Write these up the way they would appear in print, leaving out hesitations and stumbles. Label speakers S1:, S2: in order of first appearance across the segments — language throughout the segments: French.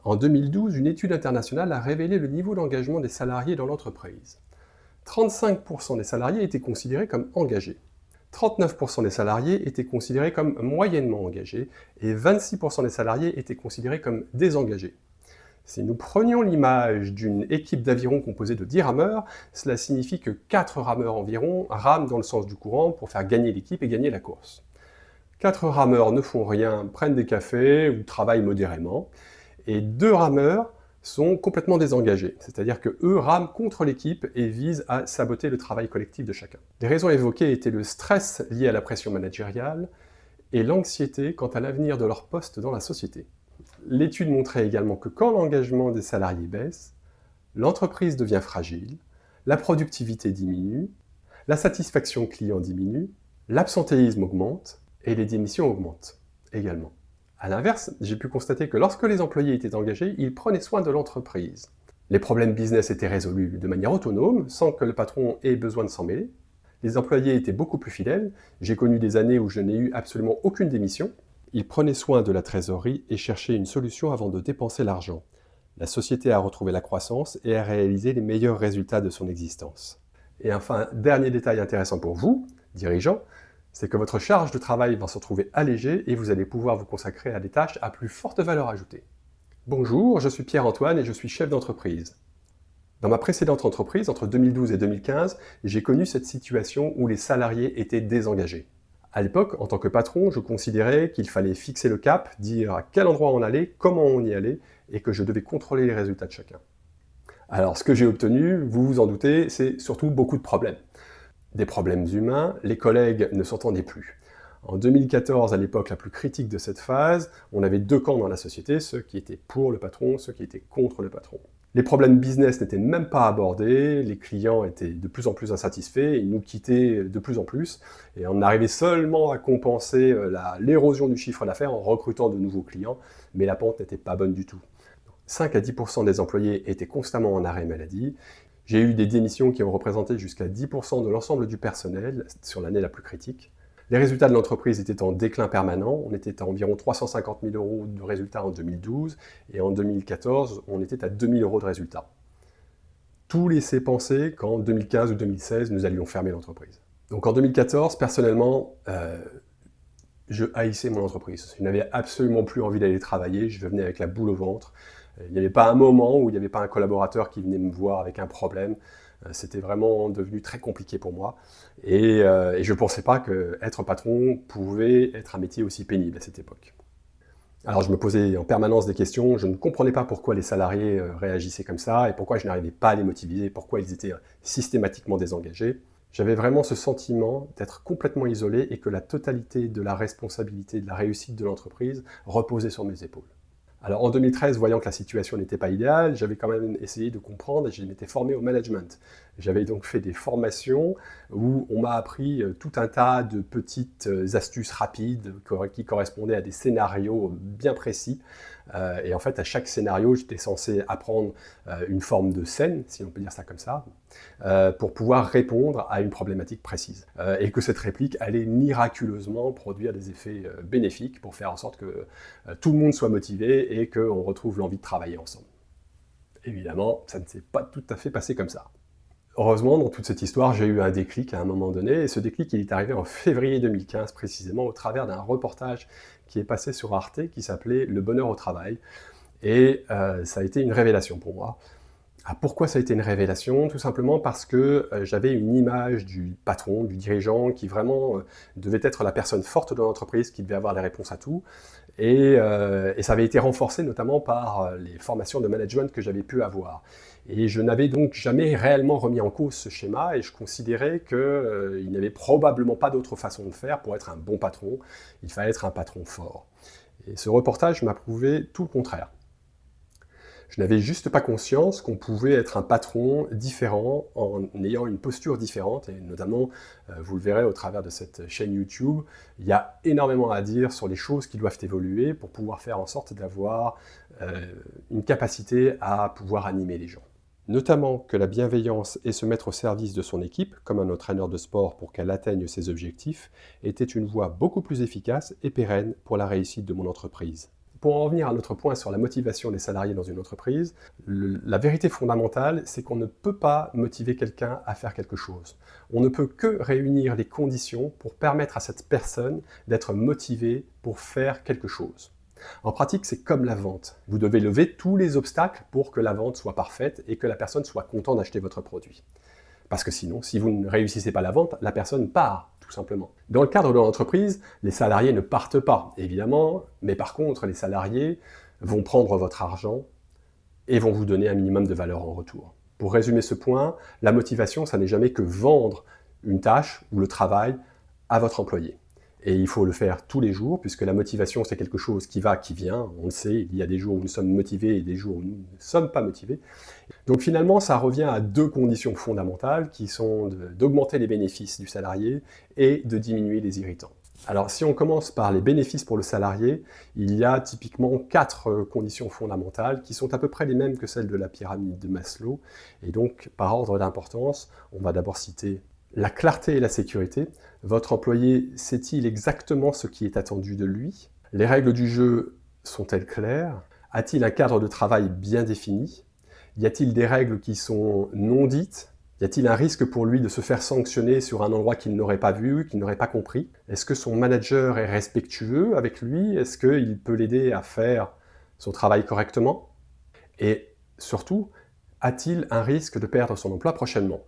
S1: En 2012, une étude internationale a révélé le niveau d'engagement des salariés dans l'entreprise. 35% des salariés étaient considérés comme engagés. 39% des salariés étaient considérés comme moyennement engagés et 26% des salariés étaient considérés comme désengagés. Si nous prenions l'image d'une équipe d'aviron composée de 10 rameurs, cela signifie que 4 rameurs environ rament dans le sens du courant pour faire gagner l'équipe et gagner la course. 4 rameurs ne font rien, prennent des cafés ou travaillent modérément, et 2 rameurs sont complètement désengagés, c'est-à-dire qu'eux rament contre l'équipe et visent à saboter le travail collectif de chacun. Les raisons évoquées étaient le stress lié à la pression managériale et l'anxiété quant à l'avenir de leur poste dans la société. L'étude montrait également que quand l'engagement des salariés baisse, l'entreprise devient fragile, la productivité diminue, la satisfaction client diminue, l'absentéisme augmente et les démissions augmentent également. A l'inverse, j'ai pu constater que lorsque les employés étaient engagés, ils prenaient soin de l'entreprise. Les problèmes business étaient résolus de manière autonome, sans que le patron ait besoin de s'en mêler. Les employés étaient beaucoup plus fidèles. J'ai connu des années où je n'ai eu absolument aucune démission. Ils prenaient soin de la trésorerie et cherchaient une solution avant de dépenser l'argent. La société a retrouvé la croissance et a réalisé les meilleurs résultats de son existence. Et enfin, dernier détail intéressant pour vous, dirigeants, c'est que votre charge de travail va se retrouver allégée et vous allez pouvoir vous consacrer à des tâches à plus forte valeur ajoutée. Bonjour, je suis Pierre-Antoine et je suis chef d'entreprise. Dans ma précédente entreprise, entre 2012 et 2015, j'ai connu cette situation où les salariés étaient désengagés. À l'époque, en tant que patron, je considérais qu'il fallait fixer le cap, dire à quel endroit on allait, comment on y allait, et que je devais contrôler les résultats de chacun. Alors, ce que j'ai obtenu, vous vous en doutez, c'est surtout beaucoup de problèmes. Des problèmes humains, les collègues ne s'entendaient plus. En 2014, à l'époque la plus critique de cette phase, on avait 2 camps dans la société, ceux qui étaient pour le patron, ceux qui étaient contre le patron. Les problèmes business n'étaient même pas abordés, les clients étaient de plus en plus insatisfaits, ils nous quittaient de plus en plus, et on arrivait seulement à compenser l'érosion du chiffre d'affaires en recrutant de nouveaux clients, mais la pente n'était pas bonne du tout. 5 à 10% des employés étaient constamment en arrêt maladie. J'ai eu des démissions qui ont représenté jusqu'à 10% de l'ensemble du personnel sur l'année la plus critique. Les résultats de l'entreprise étaient en déclin permanent. On était à environ 350 000 € de résultats en 2012 et en 2014, on était à 2 000 € de résultats. Tout laissait penser qu'en 2015 ou 2016, nous allions fermer l'entreprise. Donc en 2014, personnellement, je haïssais mon entreprise. Je n'avais absolument plus envie d'aller travailler, je venais avec la boule au ventre. Il n'y avait pas un moment où il n'y avait pas un collaborateur qui venait me voir avec un problème. C'était vraiment devenu très compliqué pour moi. Et je ne pensais pas qu'être patron pouvait être un métier aussi pénible à cette époque. Alors je me posais en permanence des questions, je ne comprenais pas pourquoi les salariés réagissaient comme ça et pourquoi je n'arrivais pas à les motiver, pourquoi ils étaient systématiquement désengagés. J'avais vraiment ce sentiment d'être complètement isolé et que la totalité de la responsabilité de la réussite de l'entreprise reposait sur mes épaules. Alors en 2013, voyant que la situation n'était pas idéale, j'avais quand même essayé de comprendre et je m'étais formé au management. J'avais donc fait des formations où on m'a appris tout un tas de petites astuces rapides qui correspondaient à des scénarios bien précis. Et en fait, à chaque scénario, j'étais censé apprendre une forme de scène, si on peut dire ça comme ça, pour pouvoir répondre à une problématique précise. Et que cette réplique allait miraculeusement produire des effets bénéfiques pour faire en sorte que tout le monde soit motivé et qu'on retrouve l'envie de travailler ensemble. Évidemment, ça ne s'est pas tout à fait passé comme ça. Heureusement, dans toute cette histoire, j'ai eu un déclic à un moment donné, et ce déclic, il est arrivé en février 2015, précisément, au travers d'un reportage qui est passé sur Arte, qui s'appelait « Le bonheur au travail ». Et ça a été une révélation pour moi. Ah, pourquoi ça a été une révélation? Tout simplement parce que j'avais une image du patron, du dirigeant, qui vraiment devait être la personne forte de l'entreprise, qui devait avoir les réponses à tout. Et ça avait été renforcé notamment par les formations de management que j'avais pu avoir. Et je n'avais donc jamais réellement remis en cause ce schéma et je considérais qu'il n'y avait probablement pas d'autre façon de faire pour être un bon patron. Il fallait être un patron fort. Et ce reportage m'a prouvé tout le contraire. Je n'avais juste pas conscience qu'on pouvait être un patron différent en ayant une posture différente, et notamment, vous le verrez au travers de cette chaîne YouTube, il y a énormément à dire sur les choses qui doivent évoluer pour pouvoir faire en sorte d'avoir une capacité à pouvoir animer les gens. Notamment que la bienveillance et se mettre au service de son équipe, comme un entraîneur de sport pour qu'elle atteigne ses objectifs, était une voie beaucoup plus efficace et pérenne pour la réussite de mon entreprise. Pour en revenir à notre point sur la motivation des salariés dans une entreprise, la vérité fondamentale, c'est qu'on ne peut pas motiver quelqu'un à faire quelque chose. On ne peut que réunir les conditions pour permettre à cette personne d'être motivée pour faire quelque chose. En pratique, c'est comme la vente. Vous devez lever tous les obstacles pour que la vente soit parfaite et que la personne soit contente d'acheter votre produit. Parce que sinon, si vous ne réussissez pas la vente, la personne part, tout simplement. Dans le cadre de l'entreprise, les salariés ne partent pas, évidemment, mais par contre, les salariés vont prendre votre argent et vont vous donner un minimum de valeur en retour. Pour résumer ce point, la motivation, ça n'est jamais que vendre une tâche ou le travail à votre employé. Et il faut le faire tous les jours, puisque la motivation, c'est quelque chose qui va, qui vient. On le sait, il y a des jours où nous sommes motivés et des jours où nous ne sommes pas motivés. Donc finalement, ça revient à deux conditions fondamentales qui sont d'augmenter les bénéfices du salarié et de diminuer les irritants. Alors si on commence par les bénéfices pour le salarié, il y a typiquement 4 conditions fondamentales qui sont à peu près les mêmes que celles de la pyramide de Maslow. Et donc par ordre d'importance, on va d'abord citer la clarté et la sécurité. Votre employé sait-il exactement ce qui est attendu de lui? Les règles du jeu sont-elles claires? A-t-il un cadre de travail bien défini? Y a-t-il des règles qui sont non dites? Y a-t-il un risque pour lui de se faire sanctionner sur un endroit qu'il n'aurait pas vu, qu'il n'aurait pas compris? Est-ce que son manager est respectueux avec lui? Est-ce qu'il peut l'aider à faire son travail correctement? Et surtout, a-t-il un risque de perdre son emploi prochainement?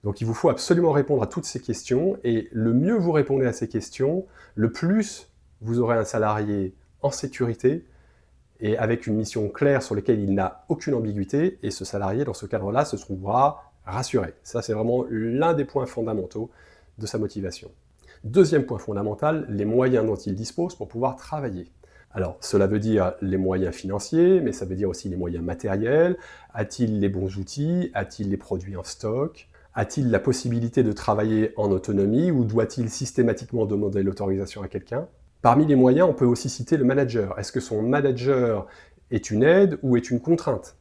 S1: Donc il vous faut absolument répondre à toutes ces questions, et le mieux vous répondez à ces questions, le plus vous aurez un salarié en sécurité et avec une mission claire sur laquelle il n'a aucune ambiguïté, et ce salarié, dans ce cadre-là, se trouvera rassuré. Ça, c'est vraiment l'un des points fondamentaux de sa motivation. Deuxième point fondamental, les moyens dont il dispose pour pouvoir travailler. Alors, cela veut dire les moyens financiers, mais ça veut dire aussi les moyens matériels. A-t-il les bons outils? A-t-il les produits en stock? A-t-il la possibilité de travailler en autonomie ou doit-il systématiquement demander l'autorisation à quelqu'un? Parmi les moyens, on peut aussi citer le manager. Est-ce que son manager est une aide ou est une contrainte?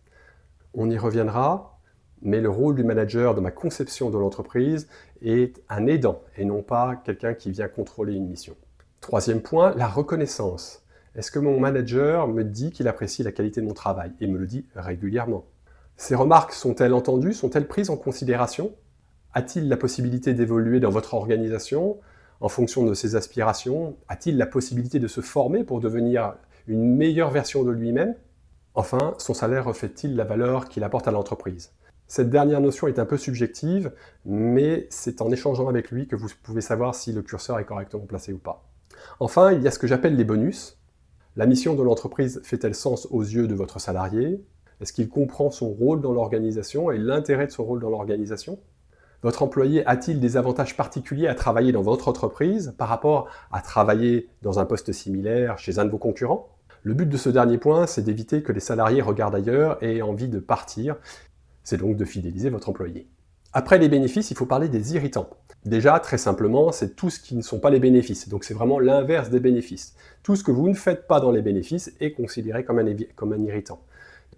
S1: On y reviendra, mais le rôle du manager dans ma conception de l'entreprise est un aidant et non pas quelqu'un qui vient contrôler une mission. Troisième point, la reconnaissance. Est-ce que mon manager me dit qu'il apprécie la qualité de mon travail et me le dit régulièrement? Ces remarques sont-elles entendues? Sont-elles prises en considération? A-t-il la possibilité d'évoluer dans votre organisation en fonction de ses aspirations? A-t-il la possibilité de se former pour devenir une meilleure version de lui-même? Enfin, son salaire reflète-t-il la valeur qu'il apporte à l'entreprise? Cette dernière notion est un peu subjective, mais c'est en échangeant avec lui que vous pouvez savoir si le curseur est correctement placé ou pas. Enfin, il y a ce que j'appelle les bonus. La mission de l'entreprise fait-elle sens aux yeux de votre salarié? Est-ce qu'il comprend son rôle dans l'organisation et l'intérêt de son rôle dans l'organisation? Votre employé a-t-il des avantages particuliers à travailler dans votre entreprise par rapport à travailler dans un poste similaire chez un de vos concurrents? Le but de ce dernier point, c'est d'éviter que les salariés regardent ailleurs et aient envie de partir. C'est donc de fidéliser votre employé. Après les bénéfices, il faut parler des irritants. Déjà, très simplement, c'est tout ce qui ne sont pas les bénéfices. Donc c'est vraiment l'inverse des bénéfices. Tout ce que vous ne faites pas dans les bénéfices est considéré comme un irritant.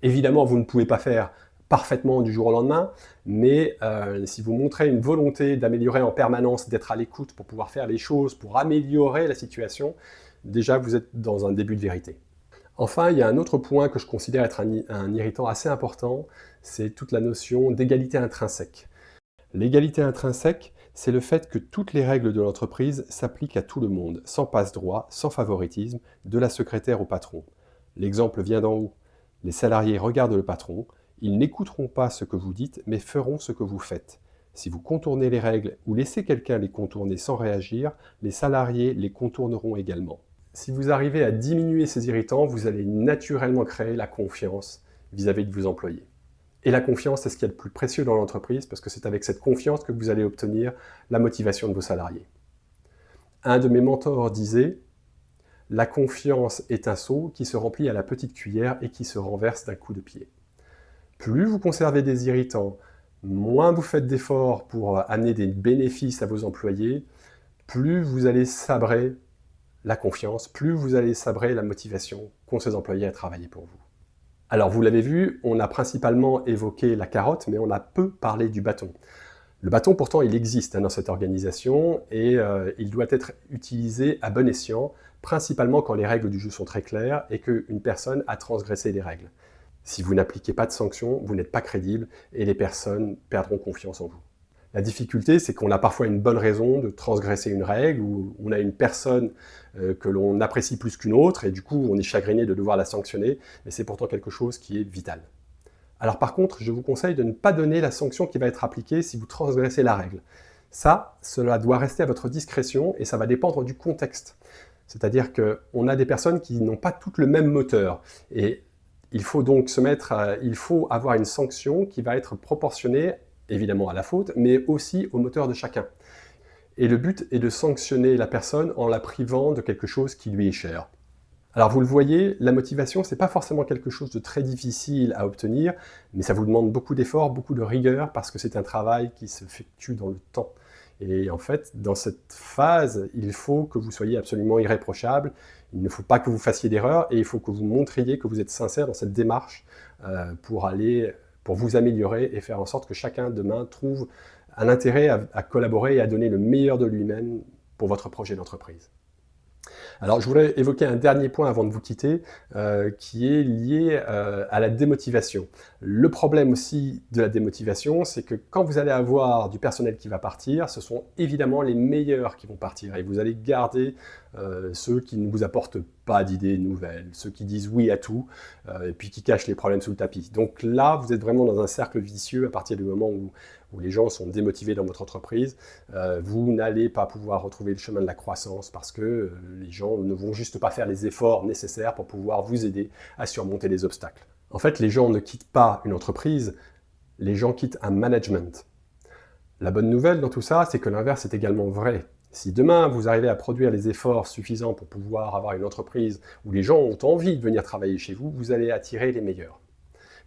S1: Évidemment, vous ne pouvez pas faire parfaitement du jour au lendemain, mais si vous montrez une volonté d'améliorer en permanence, d'être à l'écoute pour pouvoir faire les choses, pour améliorer la situation, déjà vous êtes dans un début de vérité. Enfin, il y a un autre point que je considère être un irritant assez important, c'est toute la notion d'égalité intrinsèque. L'égalité intrinsèque, c'est le fait que toutes les règles de l'entreprise s'appliquent à tout le monde, sans passe-droit, sans favoritisme, de la secrétaire au patron. L'exemple vient d'en haut. Les salariés regardent le patron, ils n'écouteront pas ce que vous dites, mais feront ce que vous faites. Si vous contournez les règles ou laissez quelqu'un les contourner sans réagir, les salariés les contourneront également. Si vous arrivez à diminuer ces irritants, vous allez naturellement créer la confiance vis-à-vis de vos employés. Et la confiance, c'est ce qu'il y a de plus précieux dans l'entreprise, parce que c'est avec cette confiance que vous allez obtenir la motivation de vos salariés. Un de mes mentors disait « La confiance est un seau qui se remplit à la petite cuillère et qui se renverse d'un coup de pied ». Plus vous conservez des irritants, moins vous faites d'efforts pour amener des bénéfices à vos employés, plus vous allez sabrer la confiance, plus vous allez sabrer la motivation qu'ont ces employés à travailler pour vous. Alors vous l'avez vu, on a principalement évoqué la carotte, mais on a peu parlé du bâton. Le bâton, pourtant, il existe dans cette organisation et il doit être utilisé à bon escient principalement quand les règles du jeu sont très claires et qu'une personne a transgressé les règles. Si vous n'appliquez pas de sanctions, vous n'êtes pas crédible et les personnes perdront confiance en vous. La difficulté, c'est qu'on a parfois une bonne raison de transgresser une règle, ou on a une personne que l'on apprécie plus qu'une autre, et du coup on est chagriné de devoir la sanctionner, mais c'est pourtant quelque chose qui est vital. Alors par contre, je vous conseille de ne pas donner la sanction qui va être appliquée si vous transgressez la règle. Cela doit rester à votre discrétion, et ça va dépendre du contexte. C'est-à-dire qu'on a des personnes qui n'ont pas toutes le même moteur, et il faut donc il faut avoir une sanction qui va être proportionnée évidemment à la faute, mais aussi au moteur de chacun. Et le but est de sanctionner la personne en la privant de quelque chose qui lui est cher. Alors vous le voyez, la motivation, c'est pas forcément quelque chose de très difficile à obtenir, mais ça vous demande beaucoup d'efforts, beaucoup de rigueur, parce que c'est un travail qui s'effectue dans le temps. Et en fait, dans cette phase, il faut que vous soyez absolument irréprochable, il ne faut pas que vous fassiez d'erreur, et il faut que vous montriez que vous êtes sincère dans cette démarche pour vous améliorer et faire en sorte que chacun demain trouve un intérêt à collaborer et à donner le meilleur de lui-même pour votre projet d'entreprise. Alors je voudrais évoquer un dernier point avant de vous quitter, qui est lié à la démotivation. Le problème aussi de la démotivation, c'est que quand vous allez avoir du personnel qui va partir, ce sont évidemment les meilleurs qui vont partir, et vous allez garder ceux qui ne vous apportent pas d'idées nouvelles, ceux qui disent oui à tout, et puis qui cachent les problèmes sous le tapis. Donc là, vous êtes vraiment dans un cercle vicieux à partir du moment où les gens sont démotivés dans votre entreprise. Vous n'allez pas pouvoir retrouver le chemin de la croissance parce que les gens ne vont juste pas faire les efforts nécessaires pour pouvoir vous aider à surmonter les obstacles. En fait, les gens ne quittent pas une entreprise, les gens quittent un management. La bonne nouvelle dans tout ça, c'est que l'inverse est également vrai. Si demain, vous arrivez à produire les efforts suffisants pour pouvoir avoir une entreprise où les gens ont envie de venir travailler chez vous, vous allez attirer les meilleurs.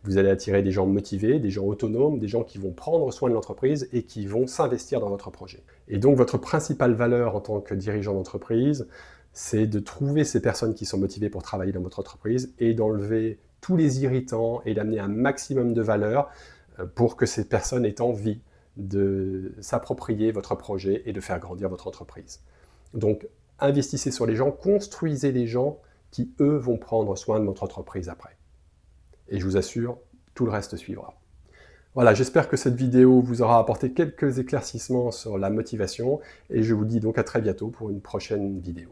S1: Vous allez attirer des gens motivés, des gens autonomes, des gens qui vont prendre soin de l'entreprise et qui vont s'investir dans votre projet. Et donc, votre principale valeur en tant que dirigeant d'entreprise, c'est de trouver ces personnes qui sont motivées pour travailler dans votre entreprise et d'enlever tous les irritants et d'amener un maximum de valeur pour que ces personnes aient envie de s'approprier votre projet et de faire grandir votre entreprise. Donc, investissez sur les gens, construisez les gens qui, eux, vont prendre soin de votre entreprise après. Et je vous assure, tout le reste suivra. Voilà, j'espère que cette vidéo vous aura apporté quelques éclaircissements sur la motivation, et je vous dis donc à très bientôt pour une prochaine vidéo.